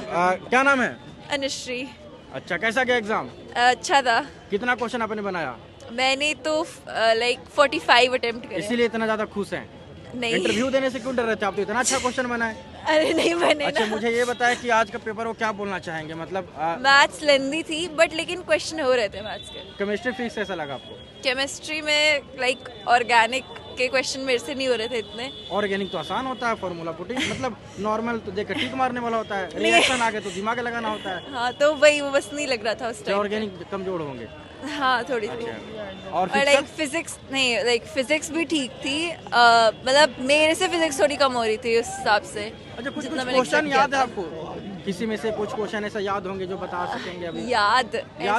क्या नाम है? अनुश्री। अच्छा, कैसा गया एग्जाम? अच्छा था। कितना क्वेश्चन आपने बनाया? मैंने तो लाइक 45 अटेम्प्ट करे। इसीलिए इतना ज्यादा खुश हैं? नहीं। इंटरव्यू देने से क्यों डर रहे थे? आप तो इतना अच्छा क्वेश्चन बनाए। अरे नहीं बने अच्छा, ना। मुझे ये बताया कि आज का पेपर वो क्या बोलना चाहेंगे, मतलब मैथ्स लेंदी थी बट लेकिन क्वेश्चन हो रहे थे मैथ्स के। केमिस्ट्री फिजिक्स कैसा लगा आपको? केमिस्ट्री में लाइक ऑर्गेनिक के क्वेश्चन मेरे से नहीं हो रहे थे इतने। ऑर्गेनिक तो आसान होता है, फॉर्मूला पुटिंग मतलब नॉर्मल तो देख टिक मारने वाला होता है, रिएक्शन आगे तो दिमाग लगाना होता है। हाँ तो वही वो बस नहीं लग रहा था उस टाइम। ऑर्गेनिक कमजोर होंगे। हाँ थोड़ी सी। और लाइक फिजिक्स नहीं, लाइक फिजिक्स भी ठीक थी। मतलब मेरे से फिजिक्स थोड़ी कम हो रही थी उस हिसाब से। अच्छा, कुछ जितना मैंने क्वेश्चन expect याद किया है था। आपको? किसी में से कुछ क्वेश्चन ऐसा याद होंगे जो बता सकेंगे अभी? याद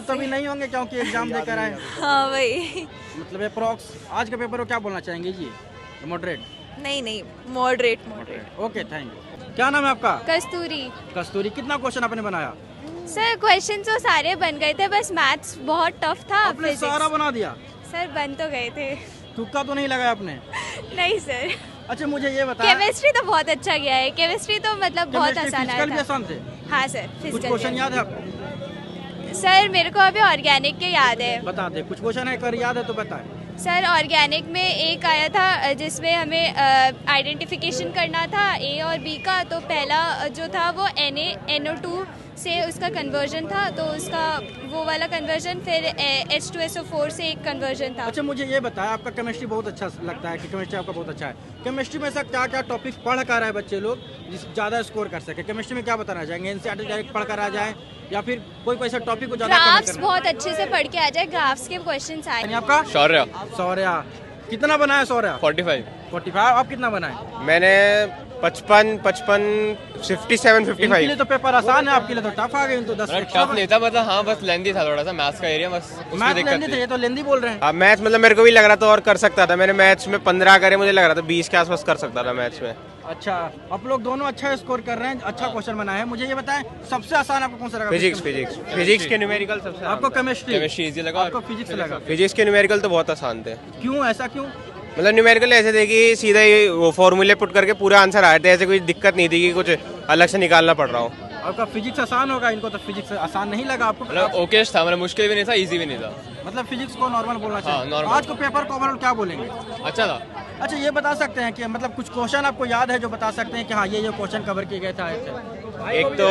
तो अभी नहीं होंगे क्योंकि एग्जाम देकर आए। हाँ वही। मतलब अप्रॉक्स आज का पेपर को क्या बोलना चाहेंगे जी? मॉडरेट? नहीं moderate moderate. Okay, thank you. क्या नाम है आपका? कस्तूरी। कस्तूरी। कितना क्वेश्चन आपने बनाया? सर क्वेश्चन तो सारे बन गए थे, बस मैथ्स बहुत टफ था। आपने सारा बना दिया? सर बन तो गए थे। तुक्का तो नहीं लगाया आपने? नहीं सर। अच्छा, मुझे ये बताया, केमिस्ट्री तो बहुत अच्छा गया है। केमिस्ट्री तो मतलब बहुत आसान फिजिकल भी आया था। आसान थे? हाँ सर कुछ फिजिकल क्वेश्चन भी। याद है आपको? सर मेरे को अभी ऑर्गेनिक के याद है। बता दे, कुछ क्वेश्चन है कर याद है तो बताए। सर ऑर्गेनिक में एक आया था जिसमें हमें आइडेंटिफिकेशन करना था ए और बी का। तो पहला जो था वो NaNO2 से उसका कन्वर्जन था, तो उसका वो वाला कन्वर्जन, फिर H2SO4 से एक कन्वर्जन था। अच्छा, मुझे ये बताया, आपका केमिस्ट्री बहुत अच्छा लगता है कि केमिस्ट्री आपका बहुत अच्छा है। केमिस्ट्री में ऐसा क्या क्या टॉपिक पढ़ कर आए बच्चे लोग जिस ज़्यादा स्कोर कर सके? केमिस्ट्री में क्या बताना चाहेंगे? एनसीईआरटी डायरेक्ट पढ़ कर आ जाए या फिर कोई ऐसा टॉपिक को ज़्यादा ग्राफ्स बहुत अच्छे से पढ़ के आ जाए, ग्राफ्स के क्वेश्चंस आए। आपका? शौर्य। शौर्य। कितना बनाया शौर्य? 45। आप कितना बनाए? मैंने 55, 57, 55। इनके लिए तो पेपर आसान है, आपके लिए तो टफ आ गए। तो 10 टफ नहीं था, मतलब हाँ बस लेंदी था थोड़ा सा मैथ्स का एरिया, बस उसमें मैथ दिक्कत लेंदी थे, थी। ये तो लेंदी बोल रहे हैं। मैथ्स मतलब मेरे को भी लग रहा था और कर सकता था। मैंने मैथ्स में 15 करे, मुझे लग रहा था 20 के आसपास कर सकता था मैथ्स में। अच्छा, आप लोग दोनों अच्छा स्कोर कर रहे हैं, अच्छा क्वेश्चन बनाया है। मुझे ये बताएं, सबसे आसान आपको कौन सा लगा? फिजिक्स के न्यूमेरिकल सबसे। आपको केमिस्ट्री इजी लगा। आपको फिजिक्स लगा? फिजिक्स के न्यूमेरिकल तो बहुत आसान थे। क्यों, ऐसा क्यों? मतलब न्यूमेरिकल ऐसे थे कि सीधा ही वो फॉर्मूले पुट करके पूरा आंसर आए थे, ऐसे कोई दिक्कत नहीं थी कि कुछ अलग से निकालना पड़ रहा हो। आपका फिजिक्स आसान होगा, इनको तो फिजिक्स आसान नहीं लगा आपको? मतलब ओके था, मतलब मुश्किल भी नहीं था, इजी भी नहीं था। मतलब फिजिक्स को नॉर्मल बोलना चाहिए। नॉर्मल। आज को पेपर को ओवरऑल क्या बोलेंगे? अच्छा था। अच्छा, ये बता सकते हैं कि मतलब कुछ क्वेश्चन आपको याद है जो बता सकते हैं कि हाँ ये क्वेश्चन कवर किए गए थे? एक तो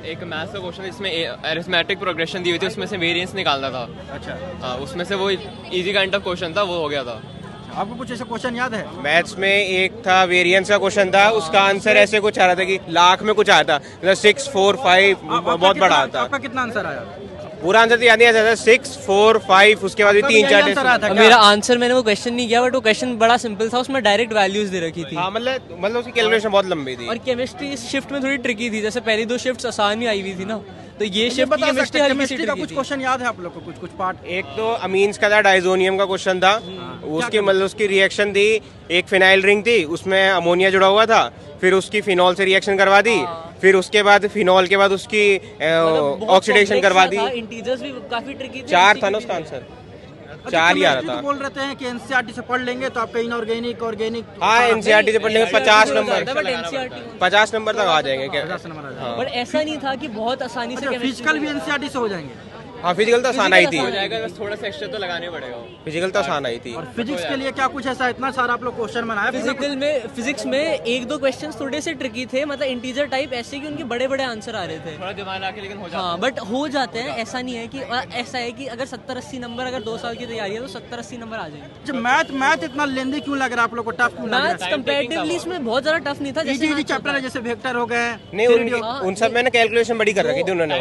एक मैथ्स का क्वेश्चन, इसमें अरिथमेटिक प्रोग्रेशन दी हुई थी, उसमें से वेरिएंस निकालना था। अच्छा, हाँ, उसमें से वो इजी काइंड ऑफ क्वेश्चन था, वो हो गया था। आपको कुछ ऐसा क्वेश्चन याद है? मैथ्स में एक था वेरिएंस का क्वेश्चन था, उसका आंसर ऐसे कुछ आ रहा था कि लाख में कुछ आया था, मतलब 6, 4, 5 बहुत बड़ा आता। आपका कितना आंसर आया? पूरा आंसर तो याद नहीं आता था। 6, 4, 5 उसके बाद भी 3, 4 मेरा आंसर, मैंने वो क्वेश्चन नहीं किया बट वो क्वेश्चन बड़ा सिंपल था, उसमें डायरेक्ट वैल्यूज दे रखी थी। हाँ, मतलब उसकी कैलकुलेशन बहुत लंबी थी। और केमिस्ट्री इस शिफ्ट में थोड़ी ट्रिकी थी, जैसे पहली 2 शिफ्ट्स आसान ही आई हुई थी ना, तो ये शिफ्ट बता सकते केमिस्ट्री हैं, हल्की सी केमिस्ट्री का ट्रिकी कुछ थी। क्वेश्चन याद है आप लोग को? कुछ पार्ट? एक तो अमीन्स का था, डाइजोनियम का क्वेश्चन था। उसकी मतलब उसकी रिएक्शन थी, एक फिनाइल रिंग थी, उसमें अमोनिया जुड़ा हुआ था, फिर उसकी फिनॉल से रिएक्शन करवा दी, फिर उसके बाद फिनॉल के बाद उसकी ऑक्सीडेशन करवा दी। इंटीजर्स भी काफी ट्रिकी थे। 4 था ना उसका आंसर, 4 ही आ रहा तो था। बोल रहे हैं कि एनसीईआरटी से पढ़ लेंगे तो आपका इनऑर्गेनिक ऑर्गेनिक। हाँ, एनसीईआरटी से पढ़ने में 50 नंबर, बट एनसीईआरटी 50 नंबर तक आ जाएंगे क्या? 50 नंबर आ जाएगा। बट ऐसा नहीं था कि बहुत आसानी से फिजिकल भी एनसीईआरटी से हो जाएंगे? हाँ, फिजिकल तो आसान आई थी। हो जाएगा, बस थोड़ा सा एक्स्ट्रा तो लगाना पड़ेगा। फिजिकल तो आसान आई थी। और फिजिक्स के लिए क्या कुछ ऐसा इतना सारा आप लोग क्वेश्चन बनाया? फिजिक्स में 1-2 क्वेश्चंस थोड़े से ट्रिकी थे, मतलब इंटीजर टाइप ऐसे कि उनके बड़े बड़े आंसर आ रहे थे। थोड़ा दिमाग लगा के लेकिन हो हाँ, बट हो जाते हैं। ऐसा नहीं है कि ऐसा है कि अगर 70-80 नंबर, अगर 2 साल की तैयारी है तो 70-80 नंबर आ जाएंगे। मैथ इतना लेंदी क्यों लग रहा है आप लोग को? टफ क्यों लग रहा मैथ्स कंपैरेटिवली इसमें बहुत ज्यादा टफ नहीं था। है? इजी चैप्टर है, जैसे वेक्टर हो गए। नहीं, उन सब मैंने कैलकुलेशन बड़ी कर रखी थी उन्होंने,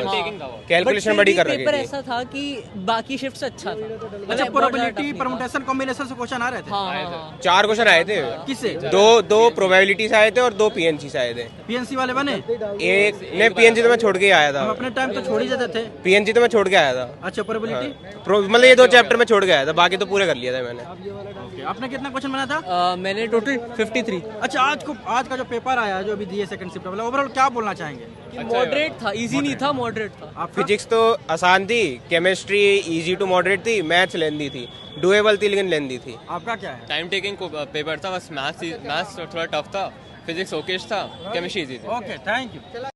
कैलकुलेशन बड़ी कर रखी पेपर थी। ऐसा था कि बाकी शिफ्ट से अच्छा था। अच्छा, प्रोबेबिलिटी परम्यूटेशन कॉम्बिनेशन से क्वेश्चन आ रहे थे? हाँ, 4 क्वेश्चन आए थे। किससे? दो प्रोबेबिलिटी से आए थे और 2 पीएनसी से आए थे। पीएनसी वाले बने? एक ने पीएनसी तो मैं छोड़ के ही आया हम था। अपने टाइम तो छोड़ ही देते थे। पीएनसी तो मैं छोड़ के आया था। अच्छा, प्रोबेबिलिटी मतलब ये 2 चैप्टर में छोड़ के आया था, बाकी तो पूरे कर लिया था मैंने। आपने कितना क्वेश्चन बनाया था? मैंने टोटल 53। अच्छा, आज का जो पेपर आया है, जो अभी दिए सेकंड शिफ्ट वाला, ओवरऑल क्या बोलना चाहेंगे? मॉडरेट था, इजी नहीं था, मॉडरेट था। फिजिक्स तो आसान थी, केमिस्ट्री इजी टू मॉडरेट थी, मैथ्स लेंदी थी, डुएबल थी लेकिन लेंदी थी। आपका क्या है? टाइम टेकिंग पेपर था, बस मैथ्स थोड़ा टफ था, फिजिक्स ओके था, केमिस्ट्री इजी थी। Okay, thank you.